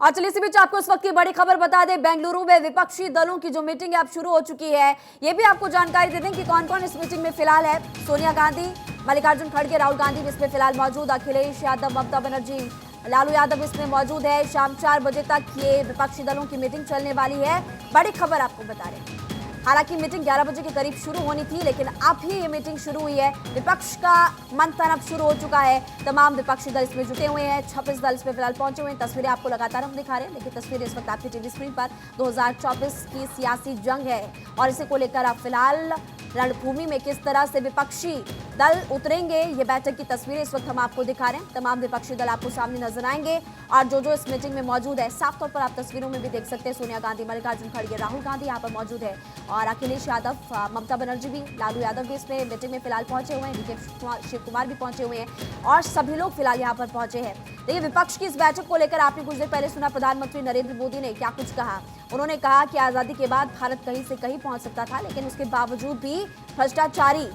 और चलिए इसी बीच आपको इस वक्त की बड़ी खबर बता दें, बेंगलुरु में विपक्षी दलों की जो मीटिंग है अब शुरू हो चुकी है। ये भी आपको जानकारी दे दें कि कौन कौन इस मीटिंग में फिलहाल है। सोनिया गांधी, मल्लिकार्जुन खड़गे, राहुल गांधी भी इसमें फिलहाल मौजूद, अखिलेश यादव, ममता बनर्जी, लालू यादव इसमें मौजूद है। शाम 4 बजे तक ये विपक्षी दलों की मीटिंग चलने वाली है। बड़ी खबर आपको बता रहे हैं। हालांकि मीटिंग 11 बजे के करीब शुरू होनी थी, लेकिन अब ही ये मीटिंग शुरू हुई है। विपक्ष का मंथन अब शुरू हो चुका है। तमाम विपक्षी दल इसमें जुटे हुए हैं। 26 दल इसमें फिलहाल पहुंचे हुए हैं। तस्वीरें आपको लगातार हम दिखा रहे हैं। देखिए तस्वीरें इस वक्त आपकी टीवी स्क्रीन पर 2024 की सियासी जंग है और इसे को लेकर अब फिलहाल रणभूमि में किस तरह से विपक्षी दल उतरेंगे, ये बैठक की तस्वीरें इस वक्त हम आपको दिखा रहे हैं। तमाम विपक्षी दल आपको सामने नजर आएंगे और जो इस मीटिंग में मौजूद है, साफ तौर पर आप तस्वीरों में भी देख सकते हैं। सोनिया गांधी, मल्लिकार्जुन खड़गे, राहुल गांधी यहाँ पर मौजूद है और अखिलेश यादव, ममता बनर्जी भी, लालू यादव भी इसमें मीटिंग में फिलहाल पहुंचे हुए हैं। डीके शिव कुमार भी पहुंचे हुए हैं और सभी लोग फिलहाल यहाँ पर पहुंचे हैं। देखिए विपक्ष की इस बैठक को लेकर आपने कुछ देर पहले सुना प्रधानमंत्री नरेंद्र मोदी ने क्या कुछ कहा। उन्होंने कहा कि आजादी के बाद भारत कहीं से कहीं पहुंच सकता था, लेकिन उसके बावजूद भी भ्रष्टाचारी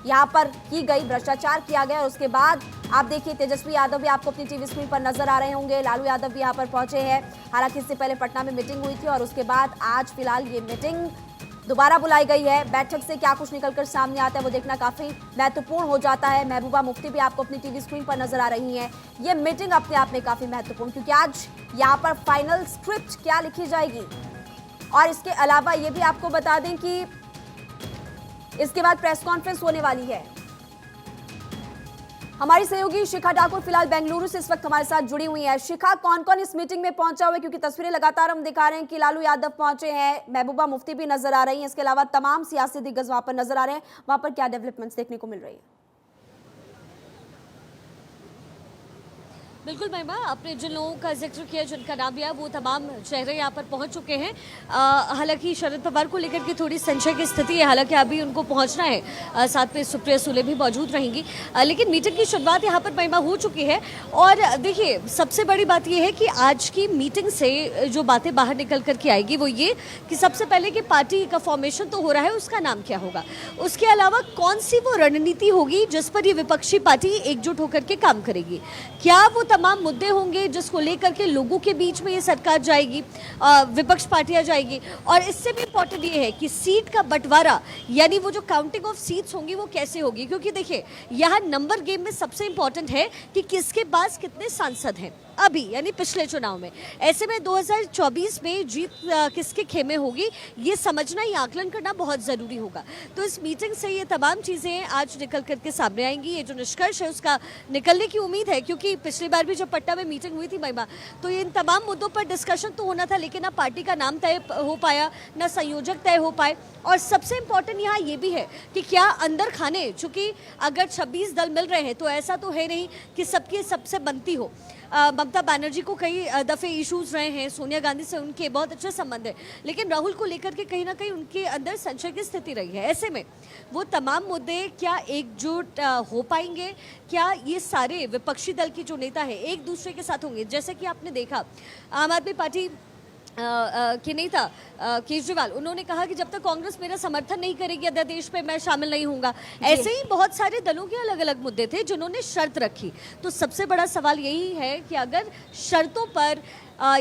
यहाँ पर की गई, भ्रष्टाचार किया गया और उसके बाद आप देखिए तेजस्वी यादव भी आपको अपनी टीवी स्क्रीन पर नजर आ रहे होंगे। लालू यादव भी यहाँ पर पहुंचे हैं। हालांकि इससे पहले पटना में मीटिंग हुई थी और उसके बाद आज फिलहाल ये मीटिंग दोबारा बुलाई गई है। बैठक से क्या कुछ निकलकर सामने आता है वो देखना काफी महत्वपूर्ण हो जाता है। महबूबा मुफ्ती भी आपको अपनी टीवी स्क्रीन पर नजर आ रही हैं। ये मीटिंग अपने आप में काफी महत्वपूर्ण, क्योंकि आज यहाँ पर फाइनल स्क्रिप्ट क्या लिखी जाएगी और इसके अलावा ये भी आपको बता दें कि इसके बाद प्रेस कॉन्फ्रेंस होने वाली है। हमारी सहयोगी शिखा ठाकुर फिलहाल बेंगलुरु से इस वक्त हमारे साथ जुड़ी हुई है। शिखा, कौन कौन इस मीटिंग में पहुंचा हुआ है? क्योंकि तस्वीरें लगातार हम दिखा रहे हैं कि लालू यादव पहुंचे हैं, महबूबा मुफ्ती भी नजर आ रही हैं, इसके अलावा तमाम सियासी दिग्गज वहां पर नजर आ रहे हैं। वहां पर क्या डेवलपमेंट्स देखने को मिल रही है? बिल्कुल महिमा, आपने जिन लोगों का जिक्र किया, जिनका नाम लिया, वो तमाम चेहरे यहाँ पर पहुंच चुके हैं। हालांकि शरद पवार को लेकर के थोड़ी संशय की स्थिति है, हालांकि अभी उनको पहुंचना है। साथ में सुप्रिया सुले भी मौजूद रहेंगी, लेकिन मीटिंग की शुरुआत यहाँ पर महिमा हो चुकी है। और देखिए सबसे बड़ी बात यह है कि आज की मीटिंग से जो बातें बाहर निकल करके आएगी वो ये कि सबसे पहले कि पार्टी का फॉर्मेशन तो हो रहा है, उसका नाम क्या होगा, उसके अलावा कौन सी वो रणनीति होगी जिस पर ये विपक्षी पार्टी एकजुट होकर के काम करेगी, क्या वो तमाम मुद्दे होंगे जिसको लेकर के लोगों के बीच में ये सरकार जाएगी, विपक्ष पार्टियां जाएगी। और इससे भी इंपॉर्टेंट ये है कि सीट का बंटवारा, यानी वो जो काउंटिंग ऑफ सीट्स होंगी वो कैसे होगी, क्योंकि देखिए यहाँ नंबर गेम में सबसे इंपॉर्टेंट है कि किसके पास कितने सांसद हैं अभी, यानी पिछले चुनाव में। ऐसे में 2024 में जीत किसके खेमे होगी ये समझना, ये आकलन करना बहुत ज़रूरी होगा। तो इस मीटिंग से ये तमाम चीज़ें आज निकल करके सामने आएंगी। ये जो निष्कर्ष है उसका निकलने की उम्मीद है, क्योंकि पिछली बार भी जब पटना में मीटिंग हुई थी महिमा, तो इन तमाम मुद्दों पर डिस्कशन तो होना था, लेकिन ना पार्टी का नाम तय हो पाया, ना संयोजक तय हो पाए। और सबसे इम्पॉर्टेंट यहाँ ये भी है कि क्या अंदर खाने, चूँकि अगर 26 दल मिल रहे हैं तो ऐसा तो है नहीं कि सबकी सबसे बनती हो। ममता बनर्जी को कई दफ़े इश्यूज रहे हैं, सोनिया गांधी से उनके बहुत अच्छे संबंध है, लेकिन राहुल को लेकर के कहीं ना कहीं उनके अंदर संशय की स्थिति रही है। ऐसे में वो तमाम मुद्दे क्या एकजुट हो पाएंगे, क्या ये सारे विपक्षी दल के जो नेता हैं एक दूसरे के साथ होंगे? जैसे कि आपने देखा आम आदमी पार्टी के नेता केजरीवाल, उन्होंने कहा कि जब तक कांग्रेस मेरा समर्थन नहीं करेगी अध्यादेश पे मैं शामिल नहीं होऊंगा। ऐसे ही बहुत सारे दलों के अलग अलग मुद्दे थे जिन्होंने शर्त रखी। तो सबसे बड़ा सवाल यही है कि अगर शर्तों पर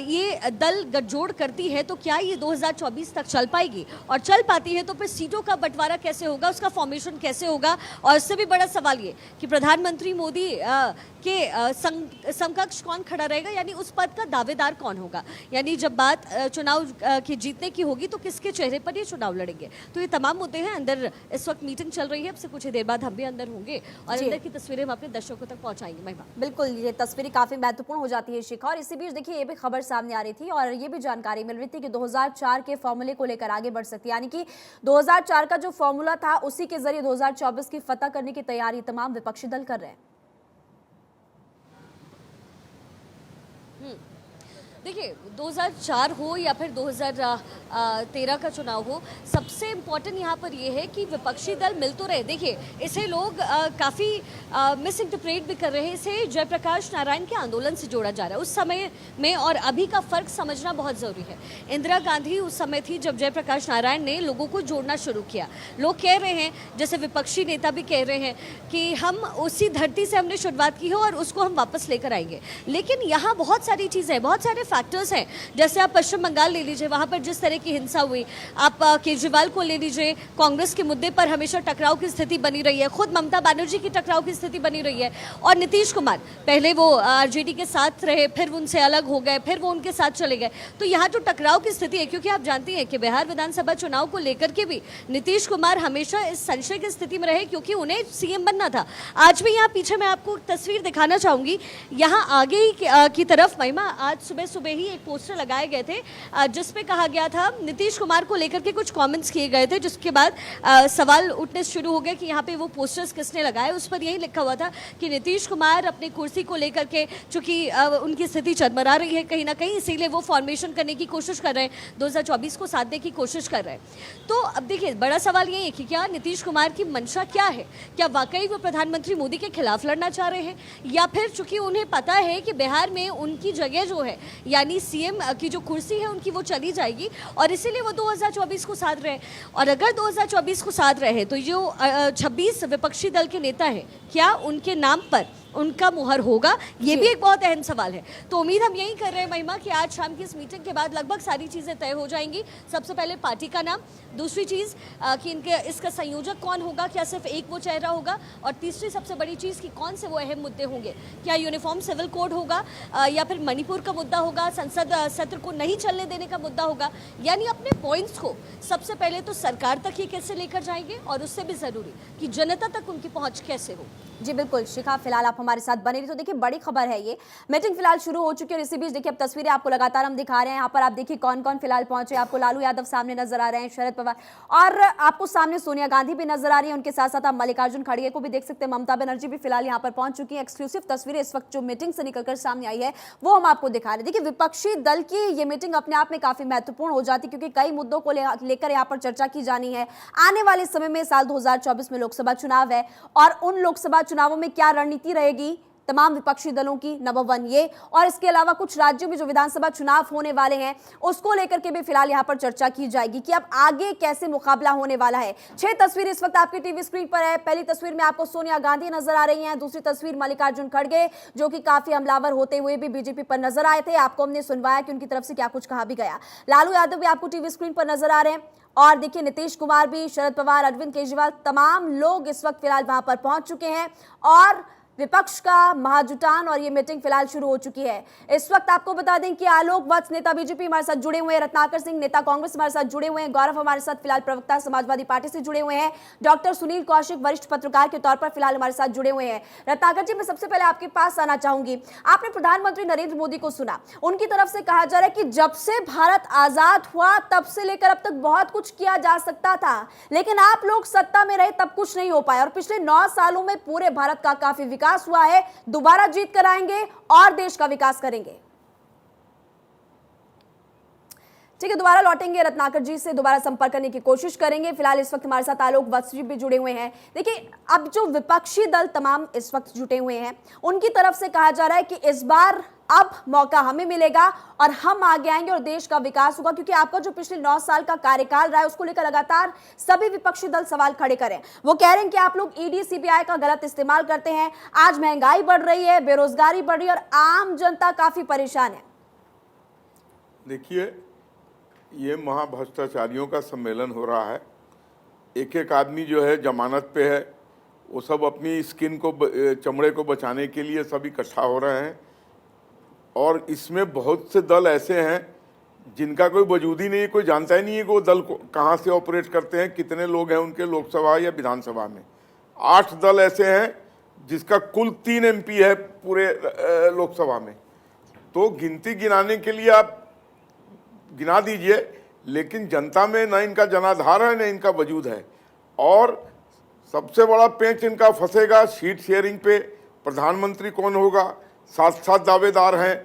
ये दल गठजोड़ करती है तो क्या ये 2024 तक चल पाएगी, और चल पाती है तो फिर सीटों का बंटवारा कैसे होगा, उसका फॉर्मेशन कैसे होगा। और इससे भी बड़ा सवाल ये कि प्रधानमंत्री मोदी के समकक्ष कौन खड़ा रहेगा, यानी उस पद का दावेदार कौन होगा, यानी जब बात चुनाव के जीतने की होगी तो किसके चेहरे पर ये चुनाव लड़ेंगे। तो ये तमाम मुद्दे हैं। अंदर इस वक्त मीटिंग चल रही है, अब से कुछ ही देर बाद हम भी अंदर होंगे और अंदर की तस्वीरें हम अपने दर्शकों तक पहुंचाएंगे। महिमा, बिल्कुल, ये तस्वीरें काफी महत्वपूर्ण हो जाती है शिखा। और इसी बीच देखिए ये भी खबर सामने आ रही थी और ये भी जानकारी मिल रही थी कि 2004 के फॉर्मूले को लेकर आगे बढ़ सकती है, यानी कि 2004 का जो फॉर्मूला था उसी के जरिए 2024 की फतह करने की तैयारी तमाम विपक्षी दल कर रहे हैं। देखिए 2004 हो या फिर 2013 का चुनाव हो, सबसे इम्पोर्टेंट यहाँ पर ये है कि विपक्षी दल मिल तो रहे। देखिए इसे लोग काफ़ी मिस इंटरप्रेट भी कर रहे हैं, इसे जयप्रकाश नारायण के आंदोलन से जोड़ा जा रहा है। उस समय में और अभी का फ़र्क समझना बहुत ज़रूरी है। इंदिरा गांधी उस समय थी जब जयप्रकाश नारायण ने लोगों को जोड़ना शुरू किया। लोग कह रहे हैं, जैसे विपक्षी नेता भी कह रहे हैं कि हम उसी धरती से हमने शुरुआत की हो और उसको हम वापस लेकर आएंगे। लेकिन यहाँ बहुत सारी चीज़ें, बहुत सारे फैक्टर्स हैं, जैसे आप पश्चिम बंगाल ले लीजिए, वहां पर जिस तरह की हिंसा हुई, आप केजरीवाल को ले लीजिए, कांग्रेस के मुद्दे पर हमेशा टकराव की स्थिति बनी रही है, खुद ममता बनर्जी की टकराव की स्थिति बनी रही है, और नीतीश कुमार पहले वो आरजेडी के साथ रहे, फिर उनसे अलग हो गए, फिर वो उनके साथ चले गए। तो यहाँ जो टकराव की स्थिति है, क्योंकि आप जानती हैं कि बिहार विधानसभा चुनाव को लेकर के भी नीतीश कुमार हमेशा इस संशय की स्थिति में रहे, क्योंकि उन्हें सीएम बनना था। आज भी यहाँ पीछे मैं आपको तस्वीर दिखाना चाहूंगी, यहाँ आगे ही की तरफ महिमा, आज सुबह सुबह ही एक पोस्टर लगाए गए थे जिसपे कहा गया था, नीतीश कुमार को लेकर के कुछ कमेंट्स किए गए थे, जिसके बाद सवाल उठने शुरू हो गए कि यहाँ पे वो पोस्टर्स किसने लगाए। उस पर यही लिखा हुआ था कि नीतीश कुमार अपनी कुर्सी को लेकर के, चूंकि उनकी स्थिति चरमरा रही है कहीं ना कहीं, इसीलिए वो फॉर्मेशन करने की कोशिश कर रहे हैं, 2024 को साधने की कोशिश कर रहे हैं। तो अब देखिए, बड़ा सवाल ये है कि क्या नीतीश कुमार की मंशा क्या है, क्या वाकई वो प्रधानमंत्री मोदी के खिलाफ लड़ना चाह रहे हैं, या फिर चूंकि उन्हें पता है कि बिहार में उनकी जगह जो है, यानी सीएम की जो कुर्सी है उनकी, वो चली जाएगी, और इसीलिए वो 2024 को साध रहे हैं। और अगर 2024 को साध रहे हैं, तो जो 26 विपक्षी दल के नेता हैं, क्या उनके नाम पर उनका मुहर होगा, ये भी एक बहुत अहम सवाल है। तो उम्मीद हम यही कर रहे हैं महिमा कि आज शाम की इस मीटिंग के बाद लगभग सारी चीज़ें तय हो जाएंगी। सबसे पहले पार्टी का नाम, दूसरी चीज़ कि इनके इसका संयोजक कौन होगा, क्या सिर्फ एक वो चेहरा होगा, और तीसरी सबसे बड़ी चीज़ कि कौन से वो अहम मुद्दे होंगे, क्या यूनिफॉर्म सिविल कोड होगा, या फिर मणिपुर का मुद्दा होगा, संसद सत्र को नहीं चलने देने का मुद्दा होगा। यानी अपने पॉइंट्स को सबसे पहले तो सरकार तक ही कैसे लेकर जाएंगे, और उससे भी ज़रूरी कि जनता तक उनकी पहुँच कैसे हो। जी बिल्कुल शिखा, फिलहाल आप हमारे साथ बने रही। तो देखिए, बड़ी खबर है, ये मीटिंग फिलहाल शुरू हो चुकी है, और इसी बीच देखिए अब तस्वीरें आपको लगातार हम दिखा रहे हैं। यहाँ पर आप देखिए कौन कौन फिलहाल पहुंचे। आपको लालू यादव सामने नजर आ रहे हैं, शरद पवार, और आपको सामने सोनिया गांधी भी नजर आ रही है। उनके साथ साथ आप मल्लिकार्जुन खड़गे को भी देख सकते हैं। ममता बनर्जी भी फिलहाल यहाँ पर पहुंच चुकी है। एक्सक्लूसिव तस्वीरें इस वक्त जो मीटिंग से निकलकर सामने आई है वो हम आपको दिखा रहे हैं। देखिए, विपक्षी दल की ये मीटिंग अपने आप में काफी महत्वपूर्ण हो जाती है, क्योंकि कई मुद्दों को लेकर यहाँ पर चर्चा की जानी है। आने वाले समय में साल 2024 में लोकसभा चुनाव है, और उन लोकसभा चुनावों में क्या रणनीति रहेगी तमाम विपक्षी दलों की, नंबर 1 ये, और इसके अलावा कुछ राज्यों में जो विधानसभा चुनाव होने वाले हैं उसको लेकर के भी फिलहाल यहां पर चर्चा की जाएगी कि अब आगे कैसे मुकाबला होने वाला है। 6 तस्वीर इस वक्त आपकी टीवी स्क्रीन पर है। पहली तस्वीर में आपको सोनिया गांधी नजर आ रही हैं, दूसरी तस्वीर मल्लिकार्जुन खड़गे, जो कि काफी हमलावर होते हुए भी बीजेपी पर नजर आए थे। आपको हमने सुनवाया कि उनकी तरफ से क्या कुछ कहा भी गया। लालू यादव भी आपको टीवी स्क्रीन पर नजर आ रहे हैं, और देखिए नीतीश कुमार भी, शरद पवार, अरविंद केजरीवाल, तमाम लोग इस वक्त फिलहाल वहां पर पहुंच चुके हैं, और विपक्ष का महाजुटान और ये मीटिंग फिलहाल शुरू हो चुकी है। इस वक्त आपको बता दें कि आलोक वत्स नेता बीजेपी हमारे साथ जुड़े हुए हैं, रत्नाकर सिंह नेता कांग्रेस हमारे साथ जुड़े हुए हैं, गौरव हमारे साथ फिलहाल प्रवक्ता समाजवादी पार्टी से जुड़े हुए हैं, डॉक्टर सुनील कौशिक वरिष्ठ पत्रकार के तौर पर फिलहाल हमारे साथ जुड़े हुए हैं। रत्नाकर जी, मैं सबसे पहले आपके पास आना चाहूंगी। आपने प्रधानमंत्री नरेंद्र मोदी को सुना, उनकी तरफ से कहा जा रहा है कि जब से भारत आजाद हुआ तब से लेकर अब तक बहुत कुछ किया जा सकता था, लेकिन आप लोग सत्ता में रहे तब कुछ नहीं हो पाया, और पिछले 9 सालों में पूरे भारत का काफी विकास हुआ है। दोबारा जीत कर आएंगे और देश का विकास करेंगे। ठीक है, दोबारा लौटेंगे, रत्नाकर जी से दोबारा संपर्क करने की कोशिश करेंगे। फिलहाल इस वक्त हमारे साथ आलोक वत्स जी भी जुड़े हुए हैं। देखिए, अब जो विपक्षी दल तमाम इस वक्त जुटे हुए हैं, उनकी तरफ से कहा जा रहा है कि इस बार अब मौका हमें मिलेगा और हम आगे आएंगे और देश का विकास होगा, क्योंकि आपका जो पिछले 9 साल का कार्यकाल रहा है उसको लेकर लगातार सभी विपक्षी दल सवाल खड़े करें। वो कह रहे हैं कि आप लोग ईडी सीबीआई का गलत इस्तेमाल करते हैं, आज महंगाई बढ़ रही है, बेरोजगारी बढ़ रही है, और आम जनता काफी परेशान है। देखिए, ये महाभ्रष्टाचारियों का सम्मेलन हो रहा है। एक एक आदमी जो है जमानत पे है, वो सब अपनी स्किन को, चमड़े को बचाने के लिए सब इकट्ठा हो रहे हैं, और इसमें बहुत से दल ऐसे हैं जिनका कोई वजूद ही नहीं है, कोई जानता ही नहीं है कि वो दल कहाँ से ऑपरेट करते हैं, कितने लोग हैं उनके लोकसभा या विधानसभा में। 8 दल ऐसे हैं जिसका कुल 3 MP है पूरे लोकसभा में। तो गिनती गिनाने के लिए आप गिना दीजिए, लेकिन जनता में ना इनका जनाधार है, ना इनका वजूद है। और सबसे बड़ा पेंच इनका फंसेगा सीट शेयरिंग पे, प्रधानमंत्री कौन होगा, 7 दावेदार हैं,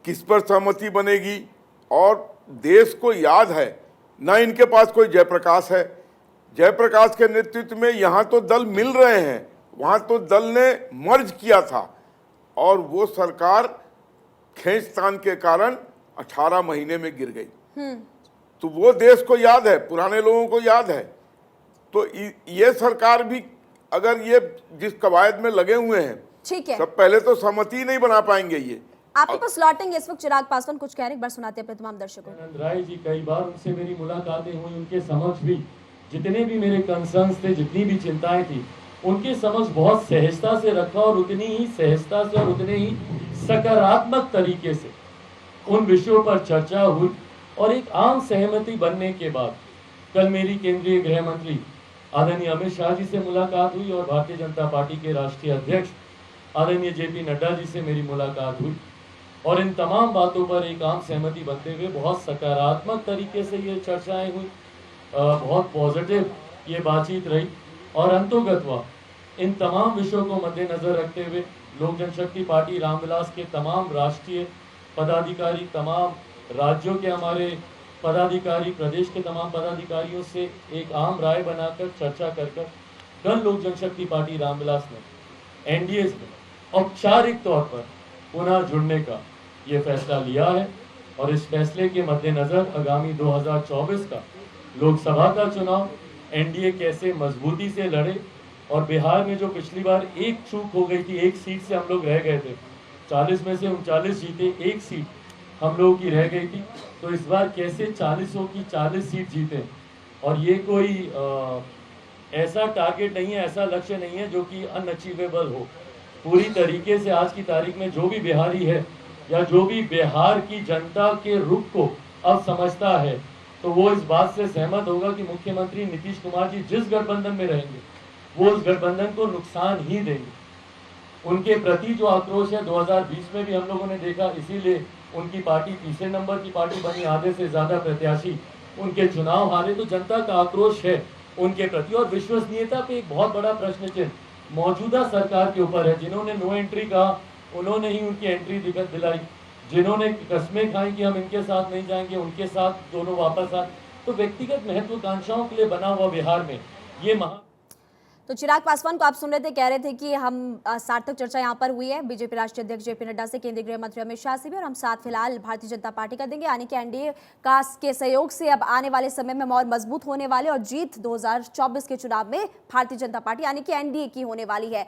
किस पर सहमति बनेगी। और देश को याद है ना इनके पास कोई जयप्रकाश है, जयप्रकाश के नेतृत्व में यहाँ तो दल मिल रहे हैं, वहाँ तो दल ने मर्ज किया था, और वो सरकार खींचतान के कारण 18 महीने में गिर गई। तो वो देश को याद है, पुराने लोगों को याद है। तो ये सरकार भी अगर ये जिस कवायद में लगे हुए हैं, ठीक है, सब पहले तो सहमति नहीं बना पाएंगे ये, आपके पास लौटेंगे इस वक्त चिराग पासवान कुछ कह रहे हैं, एक बार सुनाते हैं अपने तमाम दर्शकों को। आनंद राय जी, कई बार उनसे मेरी मुलाकातें हुई, उनके समक्ष भी जितने भी मेरे कंसर्न्स थे, जितनी भी चिंताएं थी, उनके समक्ष बहुत सहजता से रखा और उतनी ही सहजता से और उतने ही सकारात्मक तरीके से उन विषयों पर चर्चा हुई और एक आम सहमति बनने के बाद कल मेरी केंद्रीय गृह मंत्री आदरणीय अमित शाह जी से मुलाकात हुई और भारतीय जनता पार्टी के राष्ट्रीय अध्यक्ष आदरणीय जेपी नड्डा जी से मेरी मुलाकात हुई और इन तमाम बातों पर एक आम सहमति बनते हुए बहुत सकारात्मक तरीके से ये चर्चाएं हुई, बहुत पॉजिटिव ये बातचीत रही और अंतोगत्वा इन तमाम विषयों को मद्देनजर रखते हुए लोक जनशक्ति पार्टी रामविलास के तमाम राष्ट्रीय पदाधिकारी, तमाम राज्यों के हमारे पदाधिकारी, प्रदेश के तमाम पदाधिकारियों से एक आम राय बनाकर चर्चा कर कल लोक जनशक्ति पार्टी रामविलास ने एनडीए में औपचारिक तौर पर पुनः जुड़ने का ये फैसला लिया है और इस फैसले के मद्देनजर आगामी 2024 का लोकसभा का चुनाव एनडीए कैसे मजबूती से लड़े और बिहार में जो पिछली बार एक चूक हो गई थी, एक सीट से हम लोग रह गए थे, 40 में से 39 जीते, एक सीट हम लोगों की रह गई थी, तो इस बार कैसे 40 की 40 सीट जीते। और ये कोई ऐसा टारगेट नहीं है, ऐसा लक्ष्य नहीं है जो कि अनअचीवेबल हो। पूरी तरीके से आज की तारीख में जो भी बिहारी है या जो भी बिहार की जनता के रुख को अब समझता है तो वो इस बात से सहमत होगा कि मुख्यमंत्री नीतीश कुमार जी जिस गठबंधन में रहेंगे वो उस गठबंधन को नुकसान ही देंगे। उनके प्रति जो आक्रोश है 2020 में भी हम लोगों ने देखा, इसीलिए उनकी पार्टी तीसरे नंबर की पार्टी बनी, आधे से ज्यादा प्रत्याशी उनके चुनाव हारे, तो जनता का आक्रोश है उनके प्रति और विश्वसनीयता पे एक बहुत बड़ा प्रश्न चिन्ह मौजूदा सरकार के ऊपर है। जिन्होंने नो एंट्री कहा उन्होंने ही उनकी एंट्री दिक्कत दिलाई, जिन्होंने कस्में खाई कि हम इनके साथ नहीं जाएंगे उनके साथ दोनों वापस आए, तो व्यक्तिगत महत्वाकांक्षाओं के लिए बना हुआ बिहार में ये तो चिराग पासवान को आप सुन रहे थे, कह रहे थे कि हम सार्थक चर्चा यहाँ पर हुई है बीजेपी राष्ट्रीय अध्यक्ष जेपी नड्डा से, केंद्रीय गृह मंत्री अमित शाह से भी, और हम साथ फिलहाल भारतीय जनता पार्टी का देंगे, यानी कि एनडीए का के सहयोग से अब आने वाले समय में और मजबूत होने वाले और जीत 2024 के चुनाव में भारतीय जनता पार्टी यानी कि एनडीए की होने वाली है।